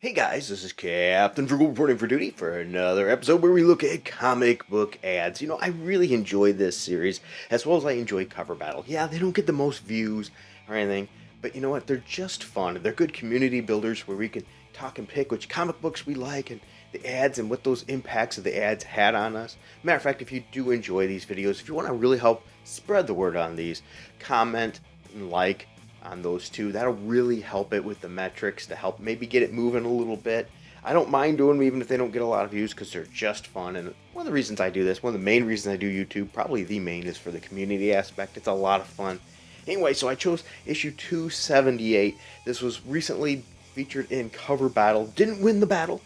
Hey guys, this is Captain Frugal reporting for duty for another episode where we look at comic book ads. I really enjoy this series as well as I enjoy Cover Battle. Yeah, they don't get the most views or anything, but you know what? They're just fun. They're good community builders where we can talk and pick which comic books we like and the ads and what those impacts of the ads had on us. Matter of fact, if you do enjoy these videos, if you want to really help spread the word on these, comment and like on those two. That'll really help it with the metrics to help maybe get it moving a little bit. I don't mind doing them even if they don't get a lot of views because they're just fun. And one of the reasons I do this, one of the main reasons I do YouTube, probably the main, is for the community aspect. It's a lot of fun. Anyway, so I chose issue 278. This was recently featured in Cover Battle. Didn't win the battle,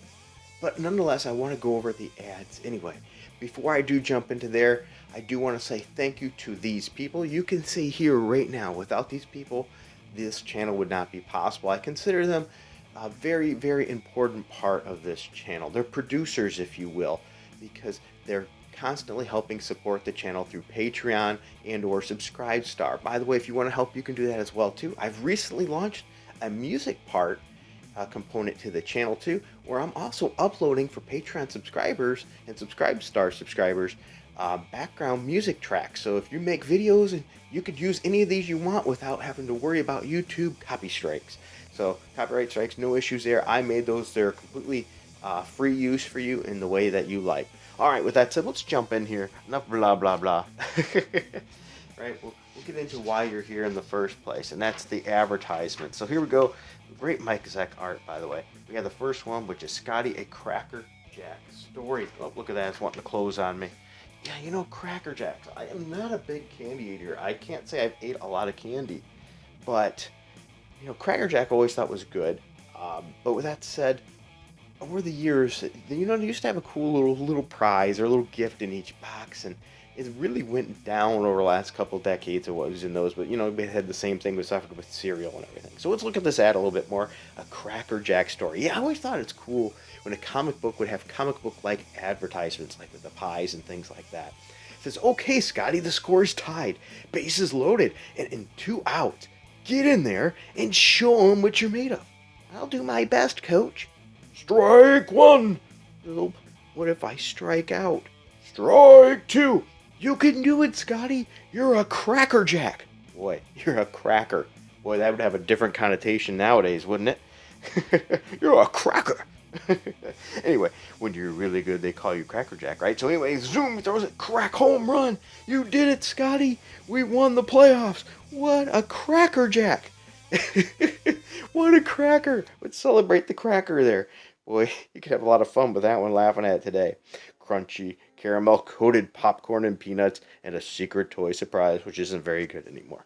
but nonetheless, I want to go over the ads anyway. Before I do jump into there, I do want to say thank you to these people. You can see here right now, without these people, this channel would not be possible. I consider them a very, very important part of this channel. They're producers, if you will, because they're constantly helping support the channel through Patreon and or Subscribestar. By the way, if you want to help, you can do that as well too. I've recently launched a music part component to the channel too, where I'm also uploading for Patreon subscribers and Subscribestar subscribers background music tracks. So if you make videos, and you could use any of these you want without having to worry about YouTube copy strikes. So copyright strikes, no issues there. I made those. They're completely free use for you in the way that you like. All right, with that said, let's jump in here. Enough blah, blah, blah. Right, we'll get into why you're here in the first place, and that's the advertisement. So here we go. Great Mike Zeck art, by the way. We have the first one, which is Scotty, a Cracker Jack story. Oh, look at that. It's wanting to close on me. Yeah, Cracker Jacks. I am not a big candy eater. I can't say I've ate a lot of candy. But, Cracker Jack I always thought was good. But with that said, over the years, they used to have a cool little prize or a little gift in each box. And it really went down over the last couple decades of what was in those. But, they had the same thing with cereal and everything. So let's look at this ad a little bit more. A Cracker Jack story. Yeah, I always thought it's cool when a comic book would have comic book-like advertisements, like with the pies and things like that. It says, okay, Scotty, the score is tied. Bases loaded. And in 2 outs, get in there and show them what you're made of. I'll do my best, coach. Strike one. Nope. What if I strike out? Strike two. You can do it, Scotty. You're a Cracker Jack. Boy, you're a cracker. Boy, that would have a different connotation nowadays, wouldn't it? You're a cracker. Anyway, when you're really good, they call you Cracker Jack, right? So anyway, zoom, throws it, crack, home run. You did it, Scotty. We won the playoffs. What a Cracker Jack. What a cracker. Let's celebrate the cracker there. Boy, you could have a lot of fun with that one laughing at it today. Crunchy, caramel-coated popcorn and peanuts, and a secret toy surprise, which isn't very good anymore.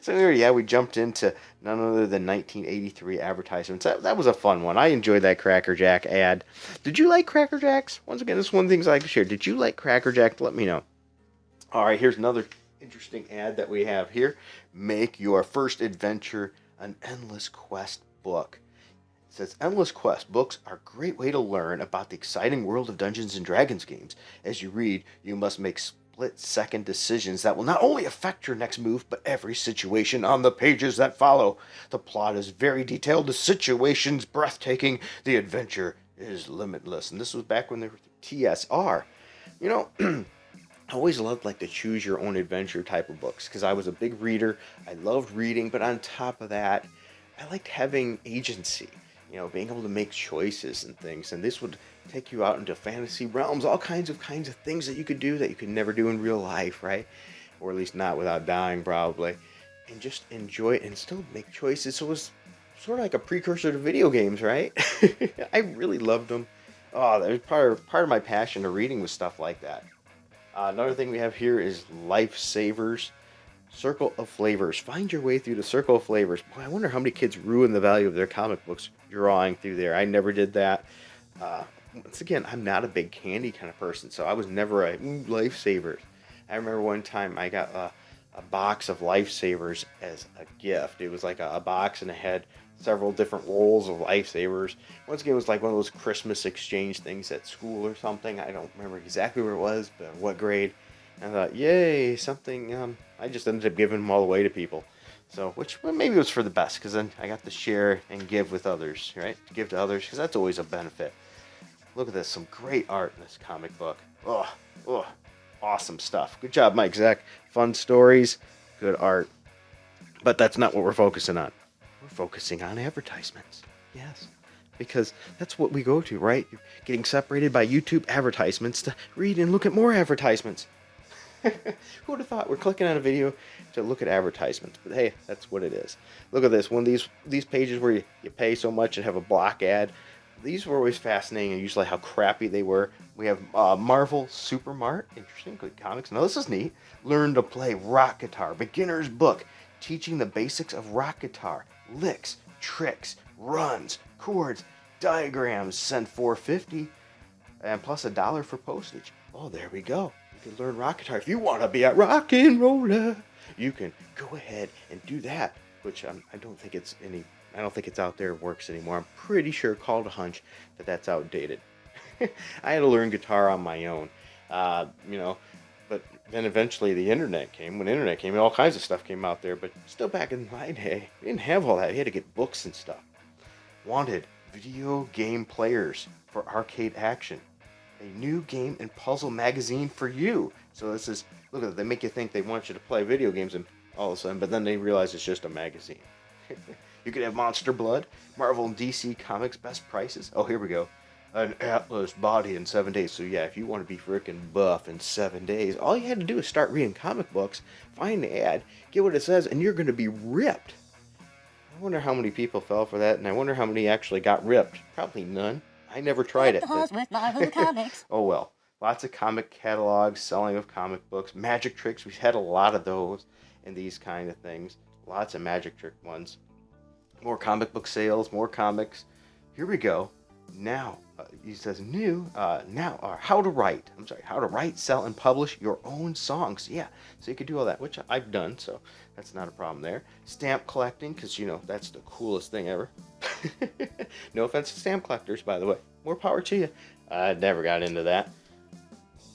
So here, yeah, we jumped into none other than 1983 advertisements. That was a fun one. I enjoyed that Cracker Jack ad. Did you like Cracker Jacks? Once again, this is one of the things I like to share. Did you like Cracker Jack? Let me know. All right, here's another interesting ad that we have here. Make your first adventure an Endless Quest book. It says, Endless Quest books are a great way to learn about the exciting world of Dungeons and Dragons games. As you read, you must make split-second decisions that will not only affect your next move, but every situation on the pages that follow. The plot is very detailed, the situation's breathtaking, the adventure is limitless. And this was back when they were TSR. I always loved the choose your own adventure type of books because I was a big reader. I loved reading, but on top of that, I liked having agency. Being able to make choices and things. And this would take you out into fantasy realms, all kinds of things that you could do that you could never do in real life, right? Or at least not without dying, probably. And just enjoy it and still make choices. So it was sort of like a precursor to video games, right? I really loved them. Oh, that was part of my passion of reading was stuff like that. Another thing we have here is Lifesavers. Circle of Flavors. Find your way through the Circle of Flavors. Boy, I wonder how many kids ruin the value of their comic books drawing through there. I never did that. Once again, I'm not a big candy kind of person, so I was never a Lifesavers. I remember one time I got a box of Lifesavers as a gift. It was like a box and it had several different rolls of Lifesavers. Once again, it was like one of those Christmas exchange things at school or something. I don't remember exactly where it was, but what grade. I thought, yay, something. I just ended up giving them all away to people. So, which well, maybe it was for the best, because then I got to share and give with others, right? To give to others, because that's always a benefit. Look at this, some great art in this comic book. Oh, oh, awesome stuff. Good job, Mike Zeck. Fun stories, good art. But that's not what we're focusing on. We're focusing on advertisements. Yes. Because that's what we go to, right? You're getting separated by YouTube advertisements to read and look at more advertisements. Who would have thought we're clicking on a video to look at advertisements? But hey, that's what it is. Look at this. One of these pages where you pay so much and have a block ad. These were always fascinating, and usually how crappy they were. We have Marvel Super Mart. Interesting. Good comics. Now this is neat. Learn to play rock guitar. Beginner's book. Teaching the basics of rock guitar. Licks, tricks, runs, chords, diagrams. Send $4.50 and plus $1 for postage. Oh, there we go. You can learn rock guitar. If you want to be a rock and roller, you can go ahead and do that. Which I don't think it's out there and works anymore. I'm pretty sure, called a hunch, that that's outdated. I had to learn guitar on my own, but then eventually the internet came. When the internet came, all kinds of stuff came out there, but still back in my day, we didn't have all that. You had to get books and stuff. Wanted video game players for arcade action. A new game and puzzle magazine for you. So this is, look at it, they make you think they want you to play video games and all of a sudden, but then they realize it's just a magazine. You could have Monster Blood, Marvel and DC Comics best prices. Oh, here we go. An Atlas body in 7 days. So yeah, if you want to be freaking buff in 7 days, all you had to do is start reading comic books, find the ad, get what it says, and you're going to be ripped. I wonder how many people fell for that, and I wonder how many actually got ripped. Probably none. I never tried it. With Marvel Comics. Oh well. Lots of comic catalogs, selling of comic books, magic tricks. We've had a lot of those and these kind of things. Lots of magic trick ones. More comic book sales, more comics. Here we go. Now, he says how to write, sell, and publish your own songs. Yeah, so you could do all that, which I've done, so that's not a problem there. Stamp collecting, because, that's the coolest thing ever. No offense to stamp collectors, by the way. More power to you. I never got into that.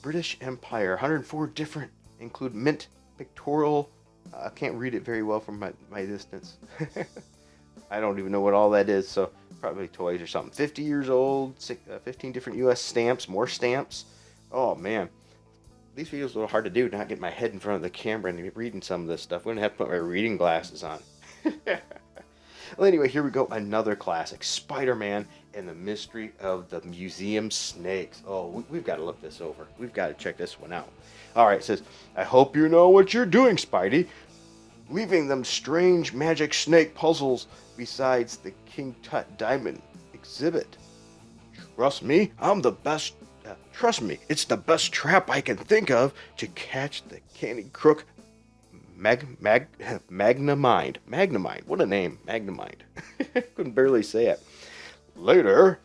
British Empire, 104 different, include mint, pictorial. I can't read it very well from my distance. I don't even know what all that is, so probably toys or something. 50 years old, 15 different U.S. stamps, more stamps. Oh, man. These videos are a little hard to do, not get my head in front of the camera and reading some of this stuff. I'm going to have to put my reading glasses on. Well, anyway, here we go. Another classic. Spider-Man and the Mystery of the Museum Snakes. Oh, we've got to look this over. We've got to check this one out. All right, it says, I hope you know what you're doing, Spidey. Leaving them strange magic snake puzzles besides the King Tut Diamond exhibit. Trust me, I'm the best. Trust me, it's the best trap I can think of to catch the candy crook Magnamind. Magnamind, what a name, Magnamind. Couldn't barely say it. Later,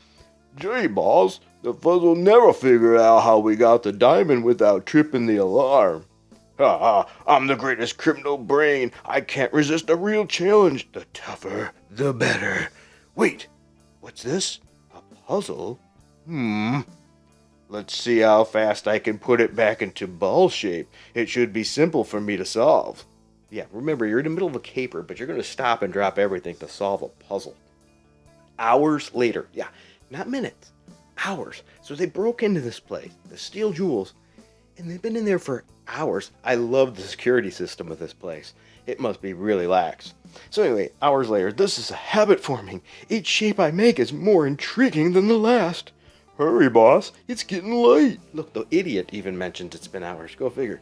gee, boss, the fuzz will never figure out how we got the diamond without tripping the alarm. I'm the greatest criminal brain. I can't resist a real challenge. The tougher, the better. Wait, what's this? A puzzle? Let's see how fast I can put it back into ball shape. It should be simple for me to solve. Yeah, remember, you're in the middle of a caper, but you're going to stop and drop everything to solve a puzzle. Hours later. Yeah, not minutes. Hours. So they broke into this place, the Steel Jewels, and they've been in there for hours. I love the security system of this place. It must be really lax. So anyway, hours later, this is a habit forming. Each shape I make is more intriguing than the last. Hurry, boss. It's getting late. Look, the idiot even mentions it's been hours. Go figure.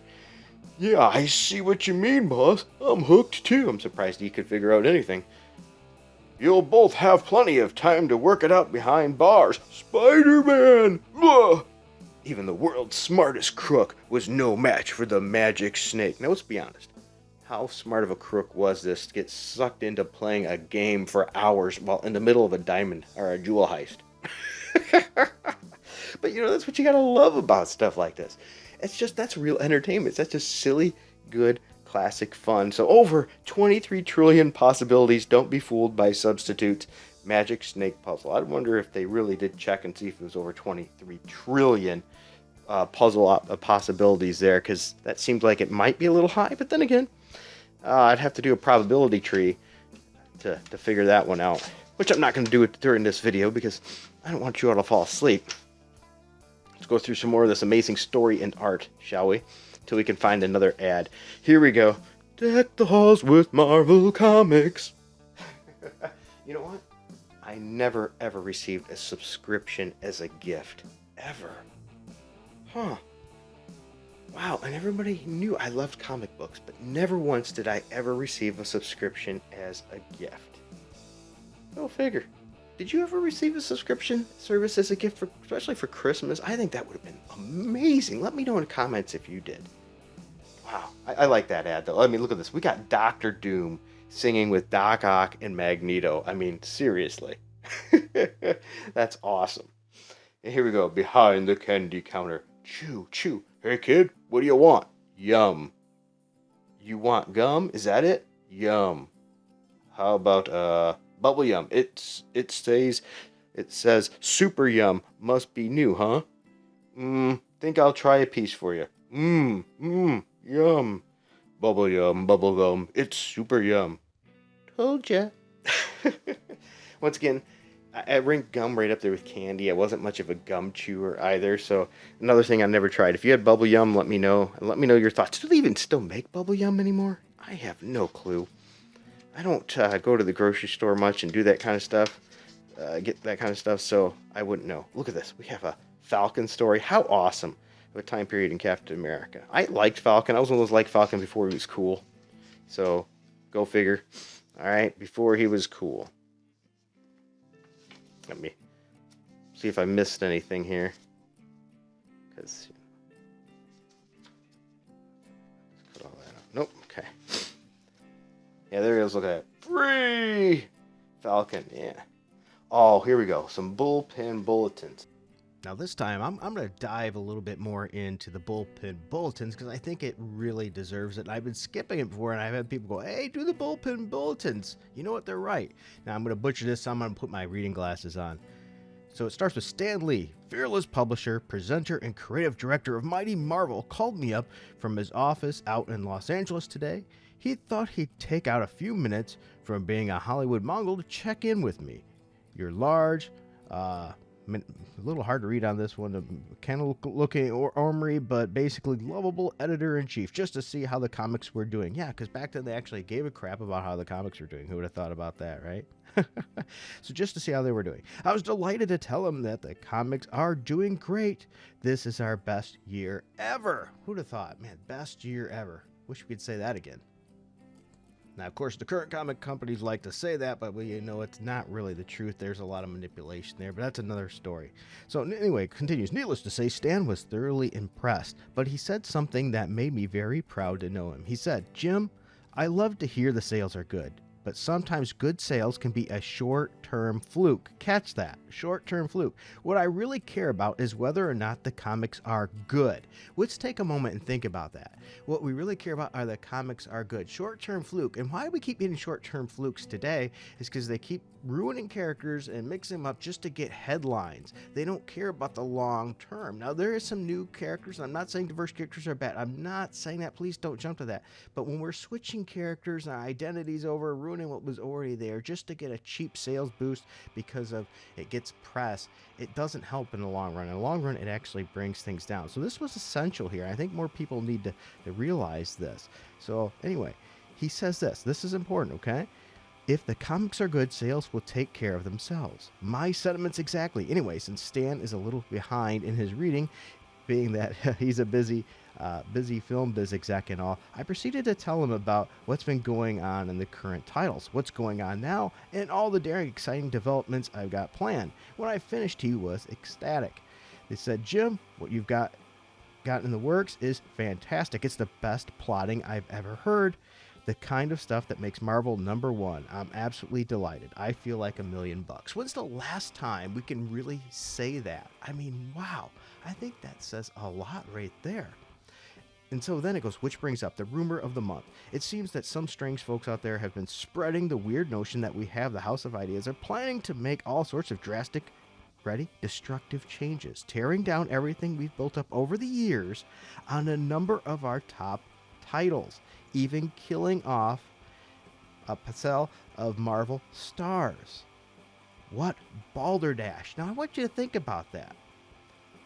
Yeah, I see what you mean, boss. I'm hooked too. I'm surprised he could figure out anything. You'll both have plenty of time to work it out behind bars. Spider-Man! Blah! Even the world's smartest crook was no match for the magic snake. Now, let's be honest. How smart of a crook was this to get sucked into playing a game for hours while in the middle of a diamond or a jewel heist? But that's what you gotta love about stuff like this. That's real entertainment. That's just silly, good, classic fun. So over 23 trillion possibilities. Don't be fooled by substitutes. Magic snake puzzle. I wonder if they really did check and see if it was over 23 trillion puzzle possibilities there, because that seems like it might be a little high. But then again, I'd have to do a probability tree to figure that one out, which I'm not going to do it during this video because I don't want you all to fall asleep. Let's go through some more of this amazing story and art, shall we? Till we can find another ad. Here we go. Deck the halls with Marvel Comics. You know what? I never ever received a subscription as a gift. Ever. Huh. Wow, and everybody knew I loved comic books, but never once did I ever receive a subscription as a gift. Go figure. Did you ever receive a subscription service as a gift, especially for Christmas? I think that would have been amazing. Let me know in the comments if you did. Wow, I like that ad though. I mean, look at this. We got Doctor Doom singing with Doc Ock and Magneto. I mean, seriously. That's awesome. And here we go. Behind the candy counter. Chew, chew. Hey kid, what do you want? Yum. You want gum? Is that it? Yum. How about bubble yum? It says super yum. Must be new, huh? Think I'll try a piece for you. Yum. Bubble gum. It's super yum. Told ya. Once again, I rank gum right up there with candy. I wasn't much of a gum chewer either, so another thing I never tried. If you had bubble yum, let me know, and let me know your thoughts. Do they even still make bubble yum anymore? I have no clue. I don't go to the grocery store much and do that kind of stuff, get that kind of stuff, so I wouldn't know. Look at this. We have a Falcon story. How awesome of a time period in Captain America. I liked Falcon. I was one of those like Falcon before he was cool. So, go figure. Alright, before he was cool. Let me see if I missed anything here. Because, cut all that out. Nope, okay. Yeah, there it is. Look at that. Free Falcon, yeah. Oh, here we go. Some bullpen bulletins. Now this time, I'm going to dive a little bit more into the bullpen bulletins because I think it really deserves it. And I've been skipping it before, and I've had people go, hey, do the bullpen bulletins. You know what? They're right. Now I'm going to butcher this, so I'm going to put my reading glasses on. So it starts with Stan Lee, fearless publisher, presenter, and creative director of Mighty Marvel, called me up from his office out in Los Angeles today. He thought he'd take out a few minutes from being a Hollywood Mongol to check in with me. You're large, a little hard to read on this one, kind of looking ornery, but basically lovable editor-in-chief, just to see how the comics were doing. Yeah, because back then they actually gave a crap about how the comics were doing. Who would have thought about that, right? So just to see how they were doing. I was delighted to tell him that the comics are doing great. This is our best year ever. Who'd have thought? Man, best year ever. Wish we could say that again. Now, of course, the current comic companies like to say that, but it's not really the truth. There's a lot of manipulation there, but that's another story. So anyway, continues. Needless to say, Stan was thoroughly impressed, but he said something that made me very proud to know him. He said, Jim, I love to hear the sales are good, but sometimes good sales can be a short-term fluke. Catch that. Short-term fluke. What I really care about is whether or not the comics are good. Let's take a moment and think about that. What we really care about are the comics are good. Short-term fluke. And why we keep getting short-term flukes today is because they keep ruining characters and mixing them up just to get headlines. They don't care about the long term. Now, there is some new characters. I'm not saying diverse characters are bad. I'm not saying that. Please don't jump to that. But when we're switching characters and identities over, ruining what was already there just to get a cheap sales boost because of it gets press, it doesn't help in the long run. In the long run, it actually brings things down. So this was essential here. I think more people need to realize this. So anyway, he says this. This is important, okay? If the comics are good, sales will take care of themselves. My sentiments exactly. Anyway, since Stan is a little behind in his reading, being that he's a busy film biz exec and all, I proceeded to tell him about what's been going on in the current titles, what's going on now, and all the daring, exciting developments I've got planned. When I finished, he was ecstatic. They said, Jim, what you've got in the works is fantastic. It's the best plotting I've ever heard. The kind of stuff that makes Marvel #1. I'm absolutely delighted. I feel like $1 million. When's the last time we can really say that? I mean, wow. I think that says a lot right there. And so then it goes, which brings up the rumor of the month. It seems that some strange folks out there have been spreading the weird notion that we have the House of Ideas are planning to make all sorts of drastic, destructive changes, tearing down everything we've built up over the years on a number of our top titles. even killing off a parcel of Marvel stars. What balderdash. Now I want you to think about that.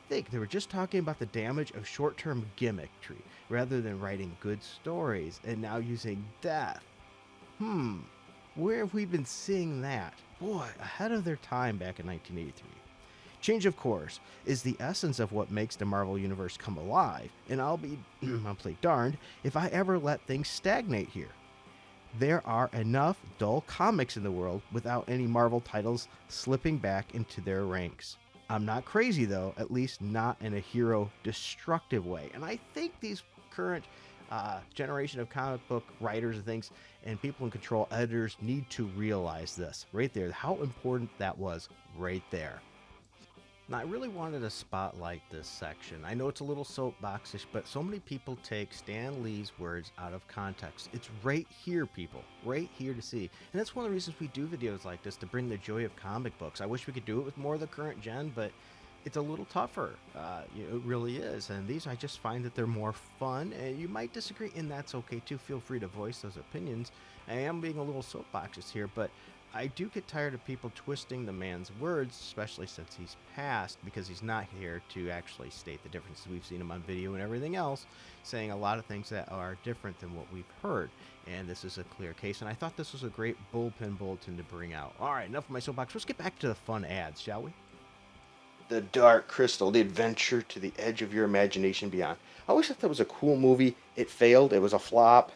Think, they were just talking about the damage of short-term gimmickry rather than writing good stories and now using death. Where have we been seeing that? Boy, ahead of their time back in 1983. Change, of course, is the essence of what makes the Marvel Universe come alive, and I'll be monthly darned if I ever let things stagnate here. There are enough dull comics in the world without any Marvel titles slipping back into their ranks. I'm not crazy though, at least not in a hero destructive way. And I think these current generation of comic book writers and things and people in control, editors, need to realize this right there, how important that was right there. Now, I really wanted to spotlight this section. I know it's a little soapboxish, but so many people take Stan Lee's words out of context. It's right here, people, right here to see. And that's one of the reasons we do videos like this, to bring the joy of comic books. I wish we could do it with more of the current gen, but it's a little tougher. It really is. And these, I just find that they're more fun. And you might disagree, and that's okay too. Feel free to voice those opinions. I am being a little soapboxish here, but I do get tired of people twisting the man's words, especially since he's passed, because he's not here to actually state the differences. We've seen him on video and everything else, saying a lot of things that are different than what we've heard. And this is a clear case, and I thought this was a great bullpen bulletin to bring out. All right, enough of my soapbox. Let's get back to the fun ads, shall we? The Dark Crystal, the adventure to the edge of your imagination beyond. I always thought that was a cool movie. It failed. It was a flop.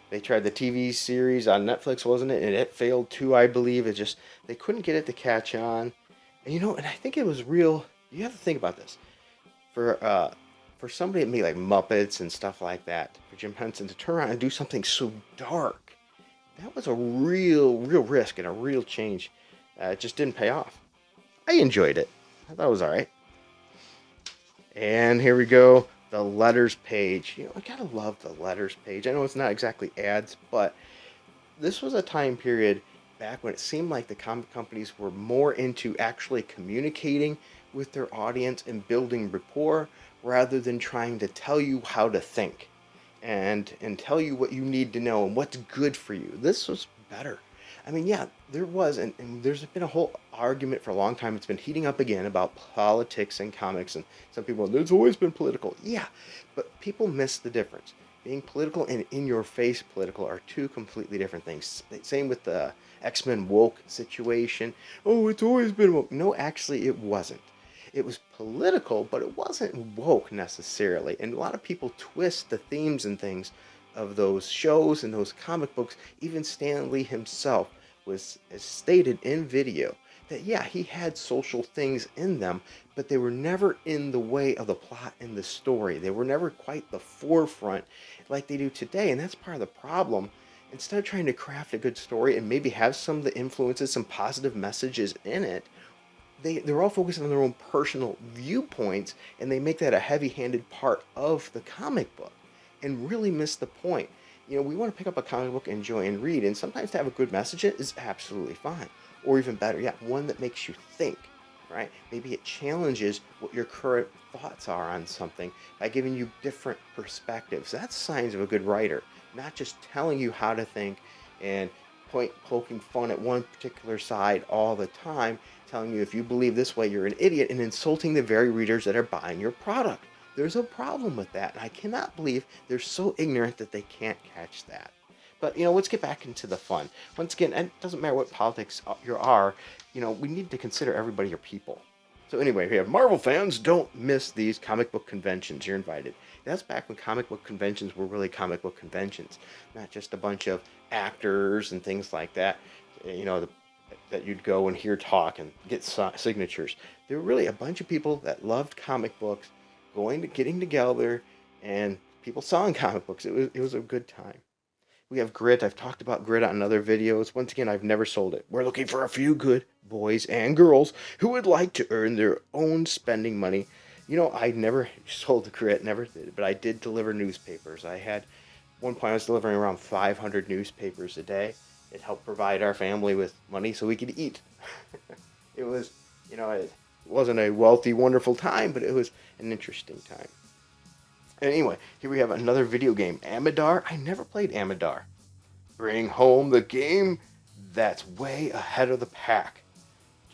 They tried the TV series on Netflix, wasn't it? And it failed too, I believe. It just, they couldn't get it to catch on. And and I think it was real. You have to think about this. For somebody that made like Muppets and stuff like that, for Jim Henson to turn around and do something so dark, that was a real risk and a real change. It just didn't pay off. I enjoyed it. I thought it was all right. And here we go. The letters page. I gotta love the letters page. I know it's not exactly ads, but this was a time period back when it seemed like the comic companies were more into actually communicating with their audience and building rapport rather than trying to tell you how to think and tell you what you need to know and what's good for you. This was better. I mean, yeah, there was, and there's been a whole argument for a long time. It's been heating up again about politics and comics, and some people, there's always been political. Yeah, but people miss the difference. Being political and in-your-face political are two completely different things. Same with the X-Men woke situation. Oh, it's always been woke. No, actually, it wasn't. It was political, but it wasn't woke necessarily. And a lot of people twist the themes and things of those shows and those comic books. Even Stan Lee himself was stated in video that yeah, he had social things in them, but they were never in the way of the plot and the story. They were never quite the forefront like they do today, and that's part of the problem. Instead of trying to craft a good story and maybe have some of the influences, some positive messages in it, they're all focusing on their own personal viewpoints, and they make that a heavy-handed part of the comic book and really miss the point. We want to pick up a comic book, enjoy, and read, and sometimes to have a good message is absolutely fine. Or even better, yeah, one that makes you think, right? Maybe it challenges what your current thoughts are on something by giving you different perspectives. That's signs of a good writer, not just telling you how to think and poking fun at one particular side all the time, telling you if you believe this way, you're an idiot, and insulting the very readers that are buying your product. There's a problem with that, and I cannot believe they're so ignorant that they can't catch that. But, let's get back into the fun. Once again, it doesn't matter what politics you are, we need to consider everybody your people. So anyway, we have Marvel fans, don't miss these comic book conventions. You're invited. That's back when comic book conventions were really comic book conventions, not just a bunch of actors and things like that, that you'd go and hear talk and get signatures. There were really a bunch of people that loved comic books, getting together, and people selling comic books. It was a good time. We have Grit. I've talked about Grit on other videos. Once again, I've never sold it. We're looking for a few good boys and girls who would like to earn their own spending money. I never sold the Grit, never did, but I did deliver newspapers. One point I was delivering around 500 newspapers a day. It helped provide our family with money so we could eat. It was, it wasn't a wealthy, wonderful time, but it was an interesting time. Anyway, here we have another video game, Amidar. I never played Amidar. Bring home the game that's way ahead of the pack.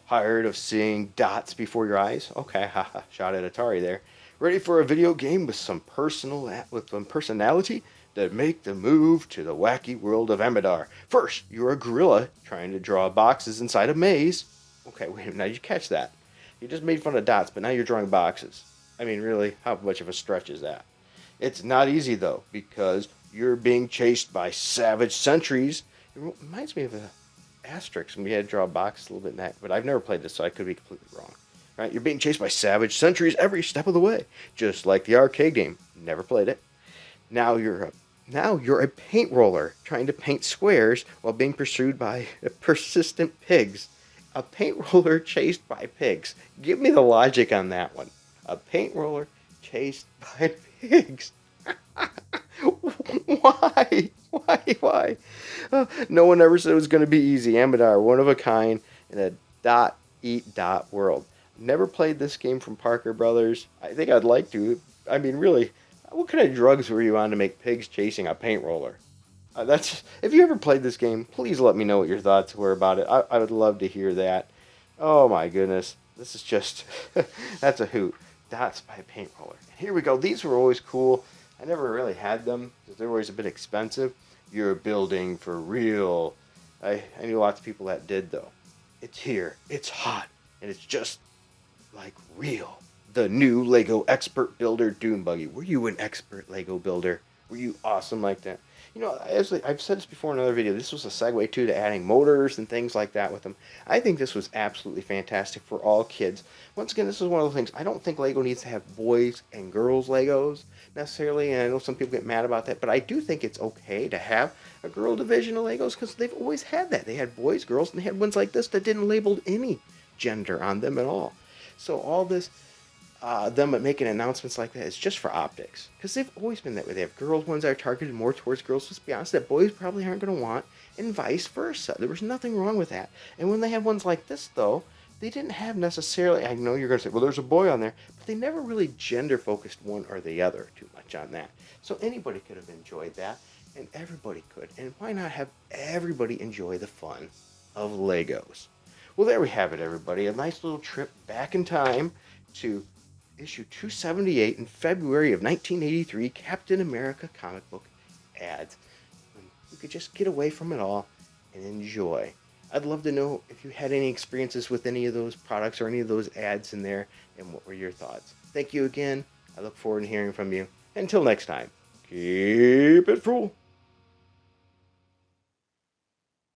Tired of seeing dots before your eyes? Okay, haha, shot at Atari there. Ready for a video game with some personality to make the move to the wacky world of Amidar. First, you're a gorilla trying to draw boxes inside a maze. Okay, wait, now you catch that. You just made fun of dots, but now you're drawing boxes. I mean, really, how much of a stretch is that? It's not easy, though, because you're being chased by savage sentries. It reminds me of a Asterix, and we had to draw a box a little bit in that, but I've never played this, so I could be completely wrong. Right? You're being chased by savage sentries every step of the way, just like the arcade game. Never played it. Now you're a paint roller trying to paint squares while being pursued by persistent pigs. A paint roller chased by pigs. Give me the logic on that one. A paint roller chased by pigs. Why? Why? No one ever said it was going to be easy. Amidar, one of a kind in a dot eat dot world. Never played this game from Parker Brothers. I think I'd like to. I mean, really, what kind of drugs were you on to make pigs chasing a paint roller? If you ever played this game, please let me know what your thoughts were about it. I would love to hear that. Oh my goodness, this is just that's a hoot. Dots by a paint roller. Here we go. These were always cool. I never really had them because they were always a bit expensive. You're building for real. I knew lots of people that did though. It's here. It's hot, and it's just like real. The new Lego Expert Builder Dune Buggy. Were you an expert Lego builder? Were you awesome like that? You know, as I've said this before in another video, this was a segue too to adding motors and things like that with them. I think this was absolutely fantastic for all kids. Once again, this is one of the things, I don't think Lego needs to have boys and girls Legos necessarily, and I know some people get mad about that, but I do think it's okay to have a girl division of Legos because they've always had that. They had boys, girls, and they had ones like this that didn't label any gender on them at all. So all this, them making announcements like that is just for optics. Because they've always been that way. They have girls ones that are targeted more towards girls, let's be honest, that boys probably aren't going to want, and vice versa. There was nothing wrong with that. And when they have ones like this, though, they didn't have necessarily, I know you're going to say, well, there's a boy on there, but they never really gender-focused one or the other too much on that. So anybody could have enjoyed that, and everybody could. And why not have everybody enjoy the fun of Legos? Well, there we have it, everybody. A nice little trip back in time to issue 278 in February of 1983, Captain America comic book ads. We could just get away from it all and enjoy. I'd love to know if you had any experiences with any of those products or any of those ads in there, and what were your thoughts. Thank you again. I look forward to hearing from you. Until next time, keep it cool.